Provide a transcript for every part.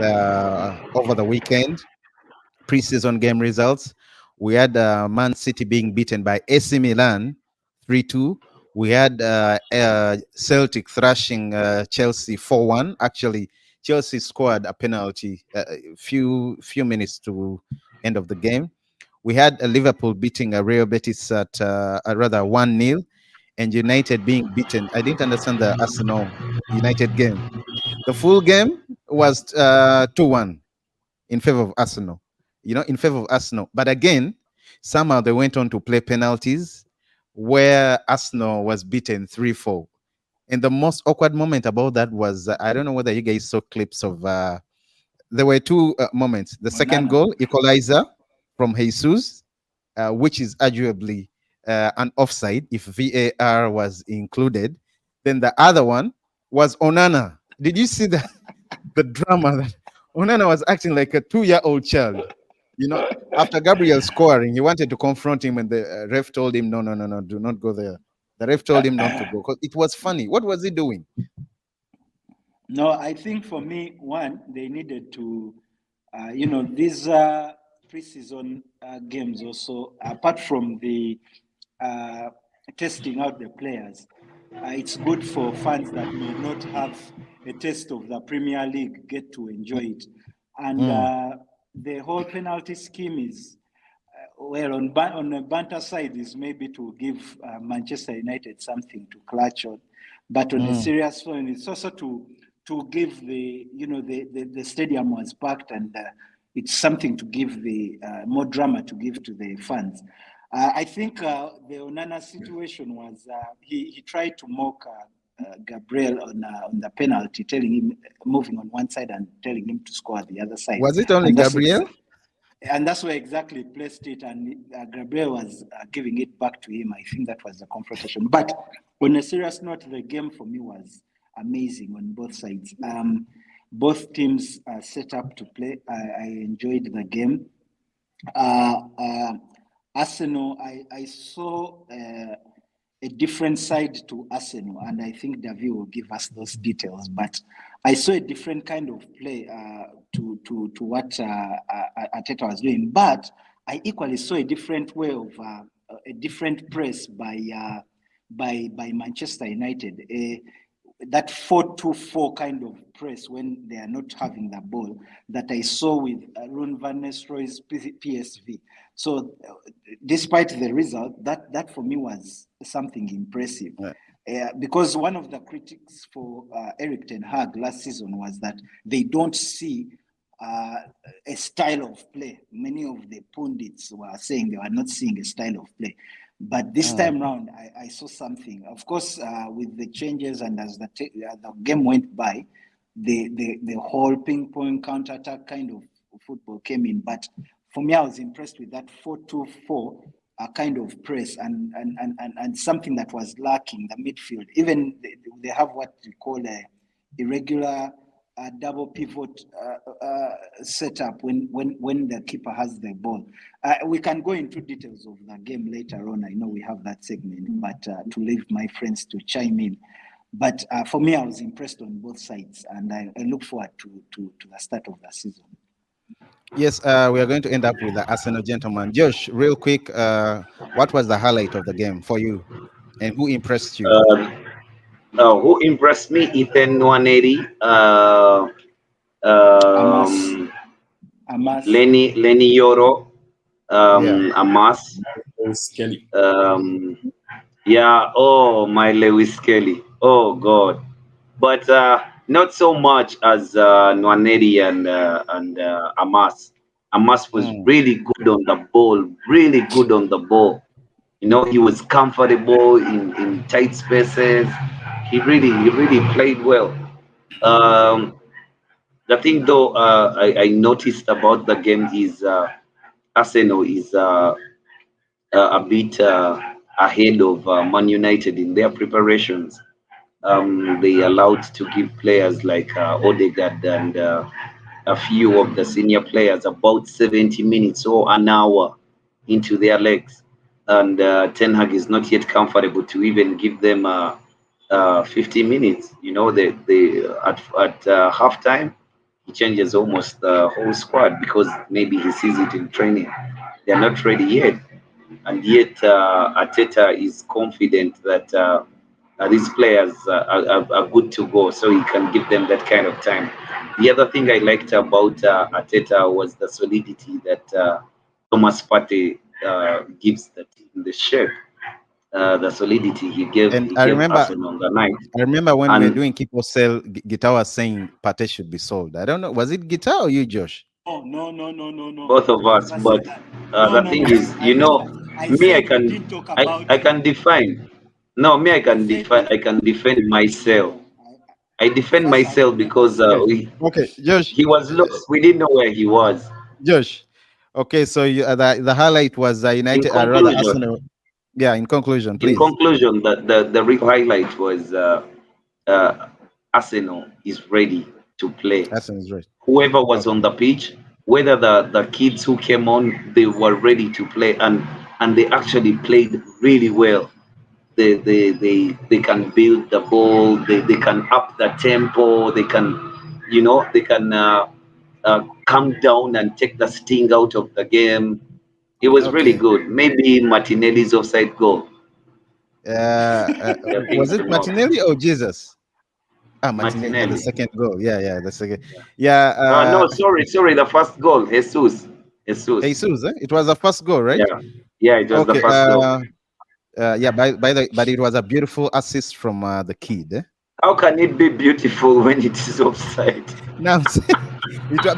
over the weekend. Preseason game results. We had Man City being beaten by AC Milan 3-2. We had Celtic thrashing Chelsea 4-1. Actually, Chelsea scored a penalty few minutes to end of the game. We had Liverpool beating Real Betis at rather 1-0, and United being beaten. I didn't understand the Arsenal United game. The full game was 2-1 in favor of Arsenal. In favor of Arsenal. But again, somehow they went on to play penalties where Arsenal was beaten 3-4. And the most awkward moment about that was I don't know whether you guys saw clips of. There were two moments. The second Onana. goal, equalizer from Jesus, which is arguably an offside if VAR was included. Then the other one was Onana. Did you see the drama that Onana was acting like a 2-year-old child? After Gabriel scoring, he wanted to confront him, and the ref told him, no, no, no, no, do not go there. The ref told him not to go because it was funny. What was he doing? No, I think for me, one, they needed to, these preseason games also, apart from the testing out the players, it's good for fans that may not have a taste of the Premier League get to enjoy it. And the whole penalty scheme is, well, on the banter side is maybe to give Manchester United something to clutch on, but on a serious one, it's also to give the stadium was packed, and it's something to give the more drama to give to the fans. I think the Onana situation was he tried to mock Gabriel on the penalty, telling him moving on one side and telling him to score the other side. Was it only Gabriel? And that's where exactly placed it, and Gabriel was giving it back to him. I think that was the confrontation. But on a serious note, the game for me was amazing on both sides. Both teams set up to play. I enjoyed the game. Arsenal, I saw a different side to Arsenal, and I think David will give us those details. But I saw a different kind of play to what Arteta was doing. But I equally saw a different way of a different press by Manchester United. That 4-2-4 kind of press when they are not having the ball that I saw with Ruud van Nistelrooy's PSV. So, despite the result, that for me was something impressive. Because one of the critics for Eric Ten Hag last season was that they don't see a style of play. Many of the pundits were saying they were not seeing a style of play. But this time round, I saw something. Of course, with the changes and as the game went by, the whole ping-pong counter-attack kind of football came in. But for me, I was impressed with that 4-2-4 kind of press and something that was lacking, the midfield. Even they have what we call a irregular double pivot setup when the keeper has the ball. We can go into details of the game later on. I know we have that segment, but to leave my friends to chime in. But for me, I was impressed on both sides, and I look forward to the start of the season. Yes, we are going to end up with the Arsenal gentleman. Josh, real quick, what was the highlight of the game for you, and who impressed you? Who impressed me? Ethan 180. Amas. Leny Yoro. Yeah. Amas. Skelly. Yeah. Oh, my Lewis Kelly. Oh God. But not so much as Nwaneri and Amas. Amas was really good on the ball. Really good on the ball. You know, he was comfortable in tight spaces. He really played well. The thing though I noticed about the game is Arsenal is a bit ahead of Man United in their preparations. They allowed to give players like Odegaard and a few of the senior players about 70 minutes or an hour into their legs. And Ten Hag is not yet comfortable to even give them 50 minutes. You know, they at halftime, he changes almost the whole squad because maybe he sees it in training. They're not ready yet, and yet Ateta is confident that these players are good to go, so he can give them that kind of time. The other thing I liked about Ateta was the solidity that Thomas Partey gives the team, the shape, the solidity And he gave us on the night. I remember when we were And doing Keep or Sell, Guitar was saying Pate should be sold. I don't know. Was it Guitar or you, Josh? No. both of I us, never said but that. the No. thing is, I never. I me, said we didn't talk about I him. can define. No, me, I said I can defend myself. no. I defend That's how myself because Okay. Okay, Josh. he was lost. We didn't know where he was. Josh. Okay, so the highlight was In United, rather conclusion, Arsenal. Yeah, in conclusion, in please. conclusion, the real highlight was uh, Arsenal is ready to play. Arsenal is right. Whoever was Okay. on the pitch, whether the kids who came on, they were ready to play, and they actually played really well. They can build the ball, they can up the tempo, they can, they can calm down and take the sting out of the game. It was really Okay. good. Maybe Martinelli's offside goal. Yeah, Was things it to know. Martinelli or Jesus? Ah, Martinelli had the Martinelli. second goal. Yeah, the second. Yeah, No, sorry, the first goal, Jesus. Jesus. Jesus, eh? It was the first goal, right? Yeah, yeah, it was the Okay. first goal. Yeah. But it was a beautiful assist from the kid. Eh? How can it be beautiful when it is offside? Now,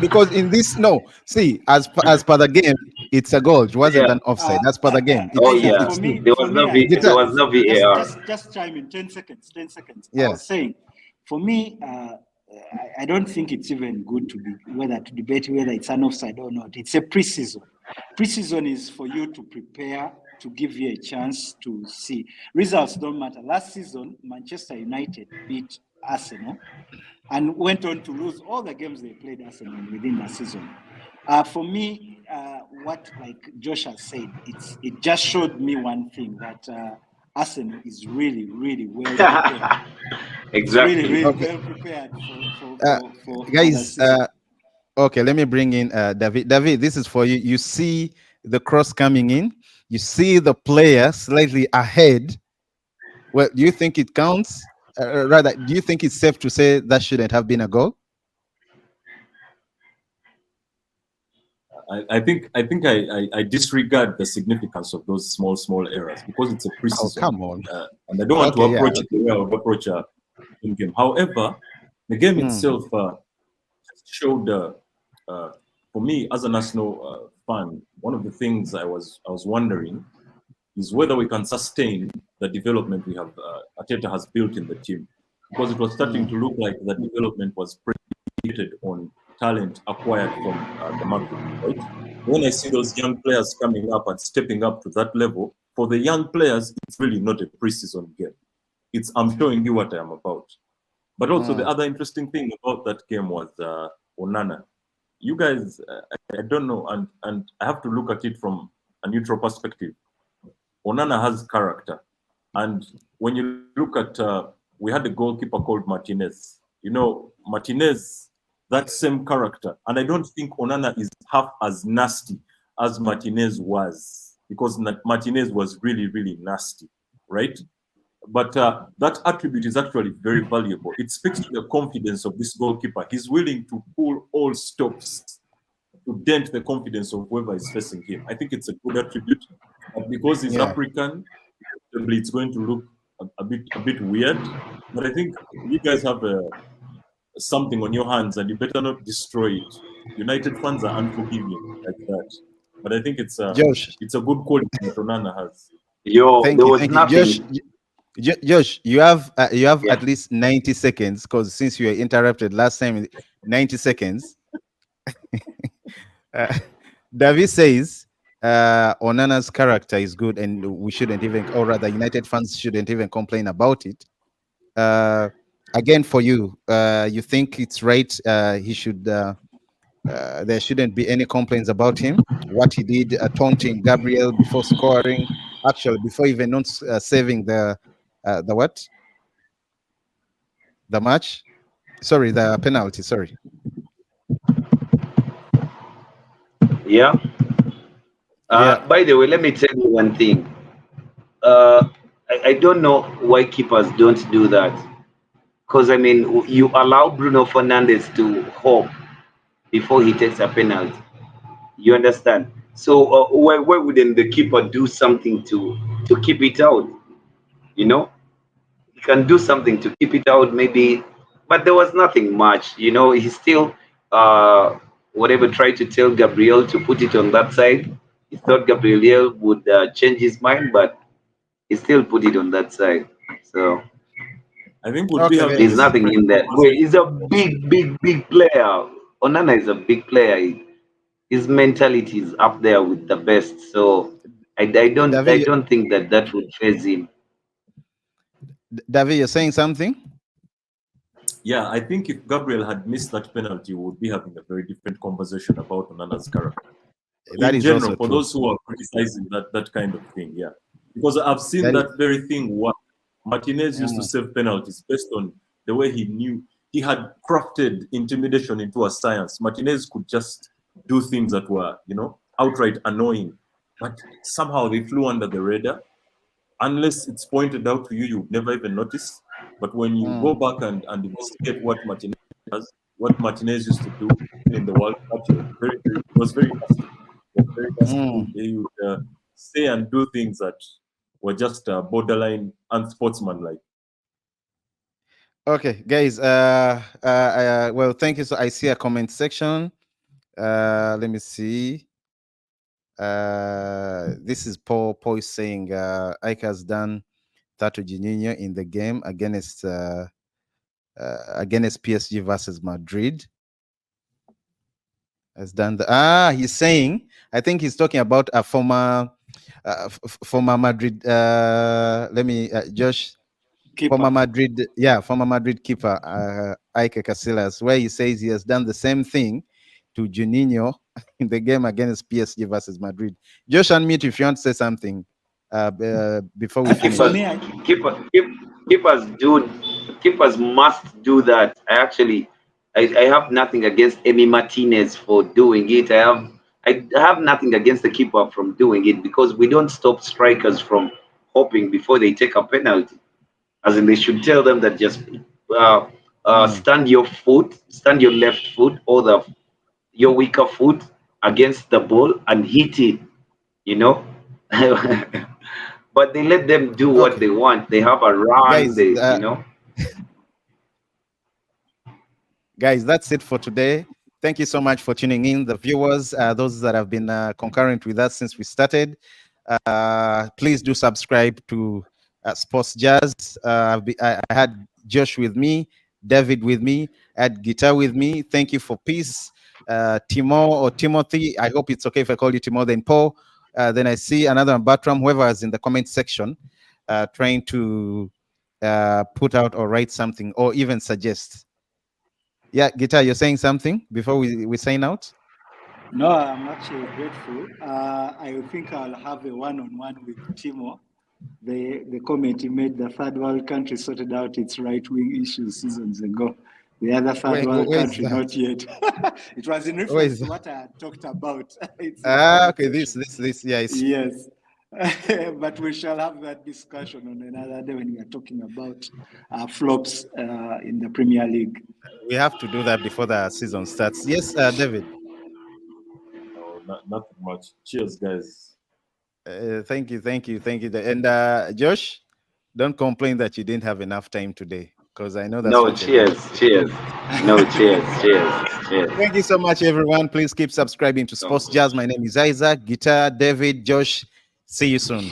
because in this, no, see, as per the game, it's a goal. It wasn't Yeah. an offside. That's per the game. Oh For yeah. It's two. me, for me, There Guitar, was no just VAR. just just chime in 10 seconds. 10 seconds. I yeah. was saying, for me, I don't think it's even good to debate whether it's an offside or not. It's a preseason. Preseason is for you to prepare, to give you a chance to see. Results don't matter. Last season, Manchester United beat Arsenal and went on to lose all the games they played Arsenal within the season. For me, what like Josh has said, it just showed me one thing that Arsenal is really well prepared. It's Exactly. really Okay, well prepared uh, for the guys. season. Okay, let me bring in David. David, this is for you. You see the cross coming in. You see the player slightly ahead. Well, do you think it counts? Rather, do you think it's safe to say that shouldn't have been a goal? I disregard the significance of those small errors because it's a Oh, preseason, come on. and I don't want to Okay, yeah. approach it the way I would approach a in game. However, the game Hmm. itself showed, for me as an Arsenal fan, one of the things I was wondering is whether we can sustain the development we have Arteta has built in the team, because it was starting to look like the development was predicated on talent acquired from the market. Right? When I see those young players coming up and stepping up to that level, for the young players, it's really not a preseason game. It's I'm showing you what I am about. But also the other interesting thing about that game was Onana. You guys, I don't know, and I have to look at it from a neutral perspective. Onana has character, and when you look at, we had a goalkeeper called Martinez. You know, Martinez, that same character, and I don't think Onana is half as nasty as Martinez was, because Martinez was really nasty, right? But that attribute is actually very valuable. It speaks to the confidence of this goalkeeper. He's willing to pull all stops to dent the confidence of whoever is facing him. I think it's a good attribute. But because he's Yeah. African, it's going to look a bit weird. But I think you guys have something on your hands, and you better not destroy it. United fans are unforgiving like that. But I think Josh, it's a good quality that Onana has. Yo, there was thank you, Josh. nothing. Josh, you have Yeah. at least 90 seconds, because since you were interrupted last time, 90 seconds. Uh, David says Onana's character is good, and we shouldn't even, or rather, United fans shouldn't even complain about it. Again, for you, you think it's right? He should. There shouldn't be any complaints about him. What he did, taunting Gabriel before scoring, actually before even not saving the what? The match? Sorry, the penalty. Sorry. Yeah. Yeah. By the way, let me tell you one thing. I don't know why keepers don't do that. Because, I mean, you allow Bruno Fernandes to hope before he takes a penalty. You understand? So why wouldn't the keeper do something to keep it out? You know, he can do something to keep it out, maybe. But there was nothing much. You know, he still whatever tried to tell Gabriel to put it on that side. He thought Gabriel would change his mind, but he still put it on that side. So I think we'll be Okay, having there's a guys. nothing different in there. Wait, conversation. he's a big player. Onana is a big player. His mentality is up there with the best. So I David, don't think that that would phase him. David, you're saying something? Yeah, I think if Gabriel had missed that penalty, we would be having a very different conversation about Onana's character. That In is general, also for true. those who are criticizing that kind of thing, yeah. Because I've seen That is, that very thing what Martinez used to mm, save penalties based on the way he knew he had crafted intimidation into a science. Martinez could just do things that were, outright annoying, but somehow they flew under the radar. Unless it's pointed out to you, you would never even notice. But when you go mm, back and investigate what Martinez does, what Martinez used to do in the World Cup, it was very nasty. It was very nasty. mm. He would say and do things that were just borderline unsportsmanlike. Okay, guys. Well, thank you. So I see a comment section. Let me see. This is Paul. Paul is saying Ike has done that to Juninho in the game against PSG versus Madrid. Has done the he's saying, I think he's talking about a former Madrid, let me Josh, Keeper. former Madrid keeper, Ike Casillas, where he says he has done the same thing to Juninho in the game against PSG versus Madrid. Josh, unmute if you want to say something before we I think for finish. Keepers, me, keepers do, keepers must do that. I have nothing against Emi Martinez for doing it. I have nothing against the keeper from doing it because we don't stop strikers from hoping before they take a penalty. As in, they should tell them that just uh, Mm, stand your left foot or your weaker foot against the ball and hit it. You know. But they let them do what okay, they want. They have a run. guys. They. Guys, that's it for today. Thank you so much for tuning in. The viewers, those that have been concurrent with us since we started, please do subscribe to Sports Jazz. I had Josh with me, David with me, I had Guitar with me. Thank you for peace. Timo or Timothy, I hope it's okay if I call you Timo, then Paul. Then I see another Bertram, whoever is in the comment section, trying to put out or write something or even suggest. Yeah, Guitar, you're saying something before we sign out? no, I'm actually grateful. I think I'll have a one-on-one with Timo. The comment he made, the third world country sorted out its right-wing issues seasons ago. The other third world Where is country, that? not yet. It was in Where reference is to that? what I had talked about. It's in the comment Okay, this, section. yeah, it's, Yes. But we shall have that discussion on another day when we are talking about flops in the Premier League. we have to do that before the season starts. Yes, David. No, nothing much. Cheers, guys. Thank you, thank you, thank you. And Josh, don't complain that you didn't have enough time today, because I know that's No, what you're going cheers, to say. cheers. No, cheers, cheers, cheers. Thank you so much, everyone. Please keep subscribing to No. Sports Jazz. My name is Isaac, Guitar, David, Josh. See you soon.